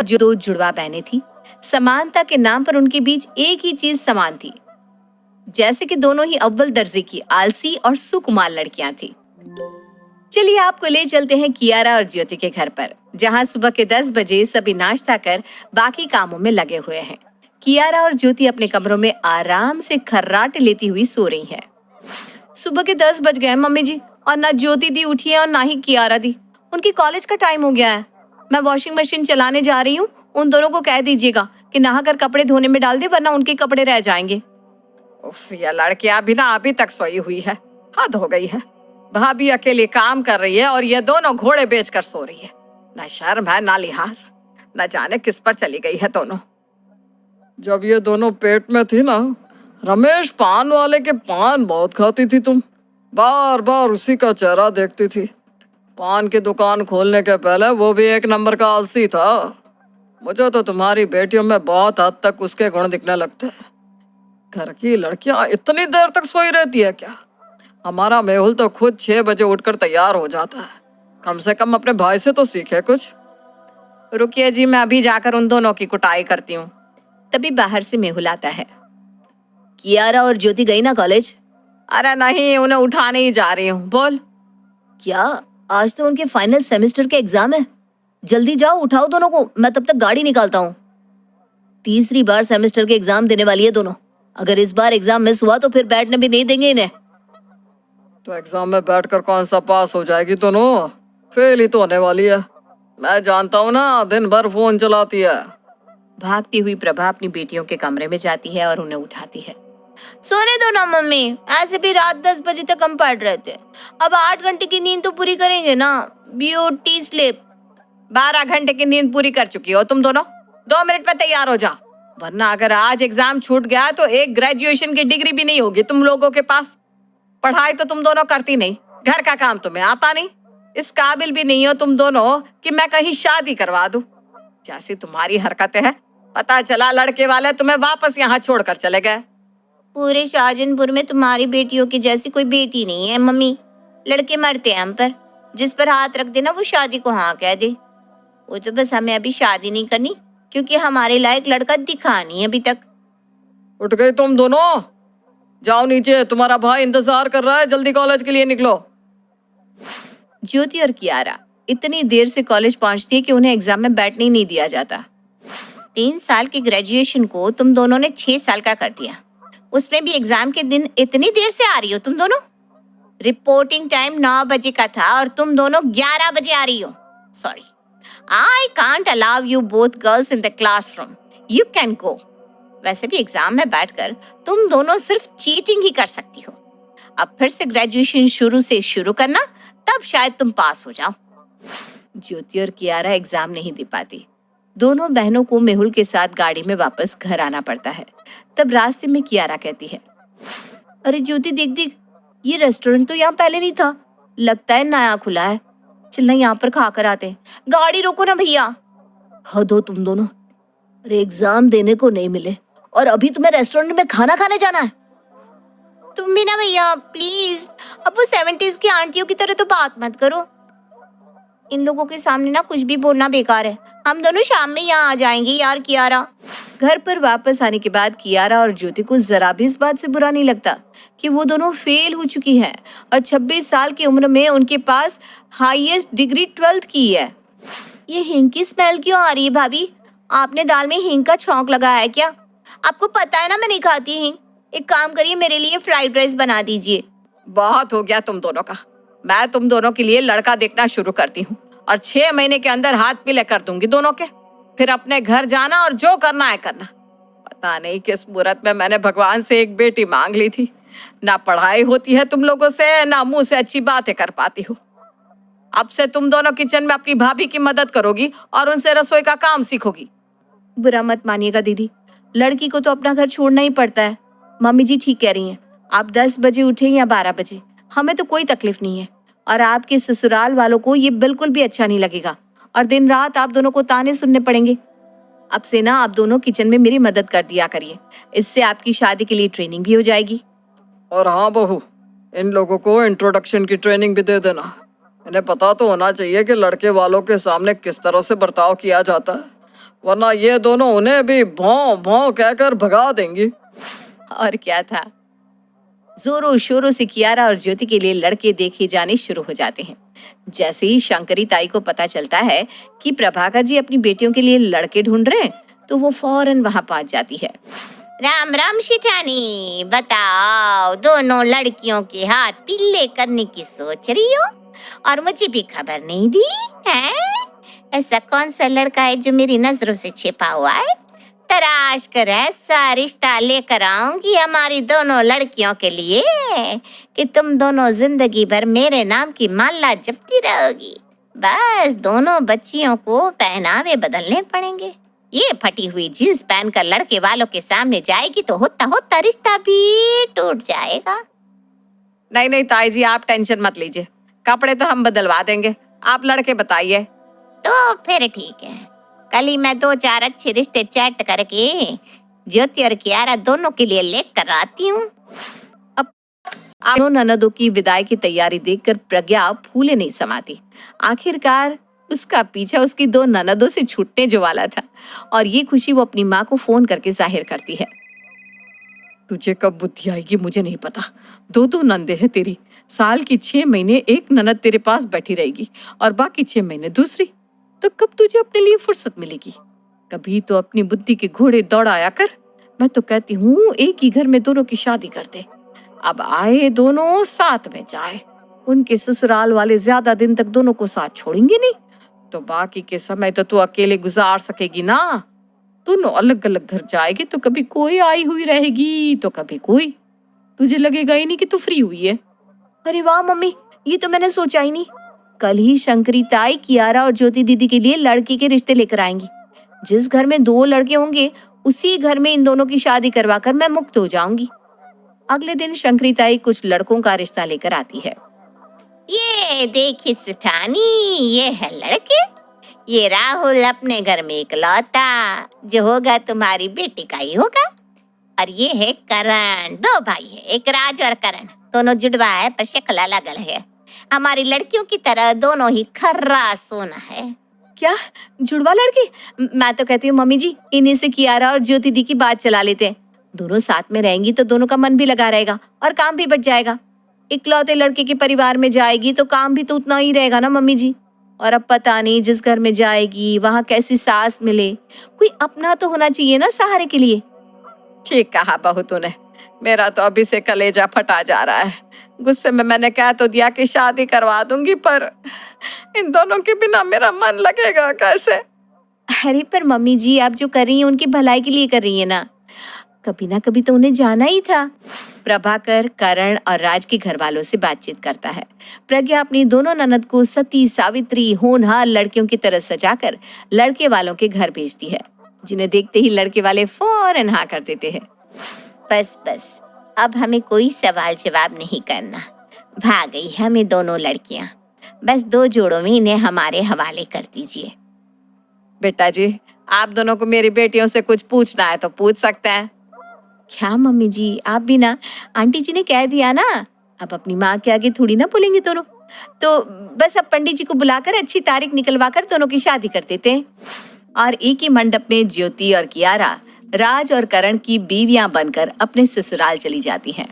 जो दो जुड़वा बहनें थी, समानता के नाम पर उनके बीच एक ही चीज समान थी, जैसे कि दोनों ही अव्वल दर्जे की आलसी और सुकुमार लड़कियां थी। चलिए आपको ले चलते हैं कियारा और ज्योति के घर पर, जहां सुबह के 10 बजे सभी नाश्ता कर बाकी कामों में लगे हुए हैं। कियारा और ज्योति अपने कमरों में आराम से खर्राटे लेती हुई सो रही हैं। सुबह के 10 बज गए मम्मी जी, और ना ज्योति दी उठी है और ना ही कियारा दी। उनकी कॉलेज का टाइम हो गया है। मैं वॉशिंग मशीन चलाने जा रही हूँ। उन दोनों को कह दीजिएगा कि नहाकर कपड़े धोने में डाल दे, वरना उनके कपड़े रह जाएंगे। उफ, ये लड़कियां भी ना अभी तक सोई हुई है। हद हो गई है। भाभी अकेली काम कर रही है और ये दोनों घोड़े बेचकर सो रही है। ना शर्म है ना लिहाज। न जाने किस पर चली गई है दोनों। जब ये दोनों पेट में थी ना, रमेश पान वाले के पान बहुत खाती थी तुम। बार बार उसी का चेहरा देखती थी। पान की दुकान खोलने के पहले वो भी एक नंबर का आलसी था। मुझे तो तुम्हारी बेटियों में बहुत हद तक उसके गुण दिखने लगते हैं। घर की लड़कियां इतनी देर तक सोई रहती है क्या? हमारा मेहुल तो खुद 6 बजे उठकर तैयार हो जाता है। कम से कम अपने भाई से तो सीखे कुछ। रुकिए जी, मैं अभी जाकर उन दोनों की कुटाई करती हूँ। तभी बाहर से मेहुल आता है। कियारा और ज्योति गई ना कॉलेज? अरे नहीं, उन्हें उठाने ही जा रही हूँ। बोल। क्या आज तो उनके फाइनल सेमेस्टर के एग्जाम है? जल्दी जाओ, उठाओ दोनों को, मैं तब तक गाड़ी निकालता हूँ। तीसरी बार सेमेस्टर के एग्जाम देने वाली है दोनों। अगर इस बार एग्जाम मिस हुआ तो फिर बैठने भी नहीं देंगे इन्हें। तो एग्जाम में बैठकर कौन सा पास हो जाएगी दोनों? फेल ही तो होने वाली है। मैं जानता हूँ ना, दिन भर फोन चलाती है। भागती हुई प्रभा अपनी बेटियों के कमरे में जाती है और उन्हें उठाती है। सोने दो ना मम्मी, ऐसे भी रात 10 बजे तक हम पढ़ रहे थे। अब 8 घंटे की नींद तो पूरी करेंगे ना। Beauty sleep. 12 घंटे की नींद पूरी कर चुकी हो तुम दोनों। 2 मिनट में तैयार हो जा, वरना अगर आज एग्जाम छूट गया तो एक ग्रेजुएशन की डिग्री भी नहीं होगी तुम लोगों के पास। पढ़ाई तो तुम दोनों करती नहीं, घर का काम तुम्हें आता नहीं। इस काबिल भी नहीं हो तुम दोनों कि मैं कहीं शादी करवा दूं। जैसी तुम्हारी हरकतें हैं, पता चला लड़के वाले तुम्हें वापस यहाँ छोड़कर चले गए। पूरे शाहजहानपुर में तुम्हारी बेटियों की जैसी कोई बेटी नहीं है मम्मी। लड़के मरते हैं हम पर, जिस पर हाथ रख देना वो शादी को हाँ कह दे। वो तो बस हमें अभी शादी नहीं करनी, क्योंकि हमारे लायक लड़का दिखा नहीं अभी तक। उठ गई तुम दोनों? जाओ नीचे, तुम्हारा भाई इंतजार कर रहा है। जल्दी कॉलेज के लिए निकलो। ज्योति और कियारा इतनी देर से कॉलेज पहुंचती है कि उन्हें एग्जाम में बैठने ही नहीं दिया जाता। 3 साल की ग्रेजुएशन को तुम दोनों ने 6 साल का कर दिया। उसमें भी एग्जाम के दिन इतनी देर से आ रही हो तुम दोनों। रिपोर्टिंग टाइम 9 बजे का था और तुम दोनों 11 बजे आ रही हो। Sorry, I can't allow you both girls in the classroom. You can go. वैसे भी एग्जाम में बैठकर तुम दोनों सिर्फ चीटिंग ही कर सकती हो। अब फिर से ग्रेजुएशन शुरू से शुरू करना, तब शायद तुम पास हो जाओ। ज्योति और कियारा एग्जाम नहीं दे पाती। दोनों बहनों को मेहुल के साथ गाड़ी में वापस घर आना पड़ता है। तब रास्ते में कियारा कहती है, अरे ज्योति देख देख, ये रेस्टोरेंट तो यहाँ पहले नहीं था, लगता है नया खुला है। चलना यहाँ पर खा कर आते हैं। गाड़ी रोको ना भैया। हद हो तुम दोनों। अरे एग्जाम देने को नहीं मिले और अभी तुम्हें रेस्टोरेंट में खाना खाने जाना है। तुम भी ना भैया प्लीज, अब वो 70s की आंटियों की तरह तो बात मत करो। इन लोगों के सामने ना कुछ भी बोलना बेकार है। हम दोनों शाम में यहाँ आ जाएंगे यार कियारा। घर पर वापस आने के बाद कियारा और ज्योति को जरा भी इस बात से बुरा नहीं लगता कि वो दोनों फेल हो चुकी हैं और 26 साल की उम्र में उनके पास हाईएस्ट डिग्री 12th की है। ये हींग की स्मेल क्यों आ रही है भाभी? आपने दाल में हींग का छौंक लगाया है क्या? आपको पता है ना मैं नहीं खाती हींग। एक काम करिए, मेरे लिए फ्राइड राइस बना दीजिए। बहुत हो गया तुम दोनों का। मैं तुम दोनों के लिए लड़का देखना शुरू करती हूँ और 6 महीने के अंदर हाथ पीले कर दूंगी दोनों के। फिर अपने घर जाना और जो करना है करना। पता नहीं किस मुहूर्त में मैंने भगवान से एक बेटी मांग ली थी। ना पढ़ाई होती है तुम लोगों से, ना मुंह से अच्छी बातें कर पाती हो। अब से तुम दोनों किचन में अपनी भाभी की मदद करोगी और उनसे रसोई का काम सीखोगी। बुरा मत मानिएगा दीदी, लड़की को तो अपना घर छोड़ना ही पड़ता है। मम्मी जी ठीक कह रही हैं। आप 10 बजे उठे या 12 बजे, हमें तो कोई तकलीफ नहीं है। और आपके ससुराल वालों को ये बिल्कुल भी अच्छा नहीं लगेगा और दिन रात आप दोनों को ताने सुनने पड़ेंगे। अब से ना आप दोनों किचन में मेरी मदद कर दिया करिए। इससे आपकी शादी के लिए ट्रेनिंग भी हो जाएगी। और हाँ बहू, इन लोगों को इंट्रोडक्शन की ट्रेनिंग भी दे देना। इन्हें पता तो होना चाहिए कि लड़के वालों के सामने किस तरह से बर्ताव किया जाता है। वरना ये दोनों उन्हें भी भौं भौं कहकर भगा देंगी। और क्या था, जोरों शोरों से कियारा और ज्योति के लिए लड़के देखे जाने शुरू हो जाते हैं। जैसे ही शंकरी ताई को पता चलता है कि प्रभाकर जी अपनी बेटियों के लिए लड़के ढूंढ रहे हैं, तो वो फौरन वहां पहुंच जाती है। राम राम शिठानी, बताओ दोनों लड़कियों के हाथ पीले करने की सोच रही हो और मुझे भी खबर नहीं दी है? ऐसा कौन सा लड़का है जो मेरी नजरों से छिपा हुआ है? तराश कर ऐसा रिश्ता लेकर आऊंगी हमारी दोनों लड़कियों के लिए कि तुम दोनों जिंदगी भर मेरे नाम की माला जपती रहोगी। बस दोनों बच्चियों को पहनावे बदलने पड़ेंगे। ये फटी हुई जींस पहनकर लड़के वालों के सामने जाएगी तो होता होता रिश्ता भी टूट जाएगा। नहीं नहीं ताई जी, आप टेंशन मत लीजिए, कपड़े तो हम बदलवा देंगे, आप लड़के बताइए। तो फिर ठीक है, कल ही मैं 2-4 अच्छे रिश्ते चैट करके ज्योति और कियारा दोनों के लिए लेकर आती हूँ। दोनों ननदों की विदाई की तैयारी देखकर प्रज्ञा फूले नहीं समाती। आखिरकार उसका पीछा उसकी 2 ननदों से छूटने जो वाला था, और ये खुशी वो अपनी माँ को फोन करके जाहिर करती है। तुझे कब बुद्धि आएगी मुझे नहीं पता, 2 नंदे हैं तेरी, साल की 6 महीने एक ननद तेरे पास बैठी रहेगी और बाकी 6 महीने दूसरी, तो कब तुझे अपने लिए फुर्सत मिलेगी? कभी तो अपनी बुद्धि के घोड़े दौड़ाया कर। मैं तो कहती हूँ एक ही घर में दोनों की शादी कर दे। अब आए दोनों साथ में जाए, उनके ससुराल वाले ज्यादा दिन तक दोनों को साथ छोड़ेंगे नहीं, तो बाकी के समय तो तू अकेले गुजार सकेगी ना। दोनों अलग अलग घर जाएगी तो कभी कोई आई हुई रहेगी तो कभी कोई, तुझे लगेगा ही नहीं कि तू फ्री हुई है। अरे वाह मम्मी, ये तो मैंने सोचा ही नहीं। कल ही शंकरी ताई कियारा और ज्योति दीदी के लिए लड़की के रिश्ते लेकर आएंगी। जिस घर में 2 लड़के होंगे उसी घर में इन दोनों की शादी करवाकर मैं मुक्त हो जाऊंगी। अगले दिन शंकरी ताई कुछ लड़कों का रिश्ता लेकर आती है। ये देखिए सेठानी, ये है लड़के। ये राहुल अपने घर में इकलौता, जो होगा तुम्हारी बेटी का ही होगा। और ये है करण, 2 भाई है, एक राज और करण, दोनों जुड़वा है पर शक्ल अलग अलग है। हमारी लड़कियों की तरह दोनों ही खर्रा सोना है। क्या जुड़वा लड़के? मैं तो कहती हूँ मम्मी जी, इन्हीं से कियारा और ज्योति दी की बात चला लेते हैं। दोनों साथ में रहेंगी तो दोनों का मन भी लगा रहेगा और काम भी बच जाएगा। इकलौते लड़के के परिवार में जाएगी तो काम भी तो उतना ही रहेगा ना मम्मी जी। और अब पता नहीं जिस घर में जाएगी वहाँ कैसी सास मिले, कोई अपना तो होना चाहिए ना सहारे के लिए। ठीक कहा बहू तूने, मेरा तो अभी से कलेजा फटा जा रहा है। गुस्से में मैंने कह तो दिया कि शादी करवा दूंगी, पर इन दोनों के बिना मेरा मन लगेगा कैसे? अरे पर मम्मी जी, आप जो कर रही हैं उनकी भलाई के लिए कर रही है ना, कभी ना कभी तो उन्हें जाना ही था। प्रभाकर करण और राज के घर वालों से बातचीत करता है। प्रज्ञा अपनी दोनों ननद को सती सावित्री होनहार लड़कियों की तरह सजाकर लड़के वालों के घर भेजती है, जिन्हें देखते ही लड़के वाले फौरन हाँ कर देते हैं। बस बस, अब हमें कोई सवाल जवाब नहीं करना। भाग गई हमें दोनों लड़कियां, बस 2 जोड़ों में इन्हें हमारे हवाले कर दीजिए। बेटा जी, आप दोनों को मेरी बेटियों से कुछ पूछना है तो पूछ सकते हैं। क्या मम्मी जी, आप भी ना, आंटी जी ने कह दिया ना, अब अपनी माँ के आगे थोड़ी ना बोलेंगे दोनों। तो बस अब पंडित जी को बुलाकर अच्छी तारीख निकलवा कर दोनों की शादी कर देते हैं। और एक ही मंडप में ज्योति और कियारा राज और करण की बीवियां बनकर अपने ससुराल चली जाती हैं।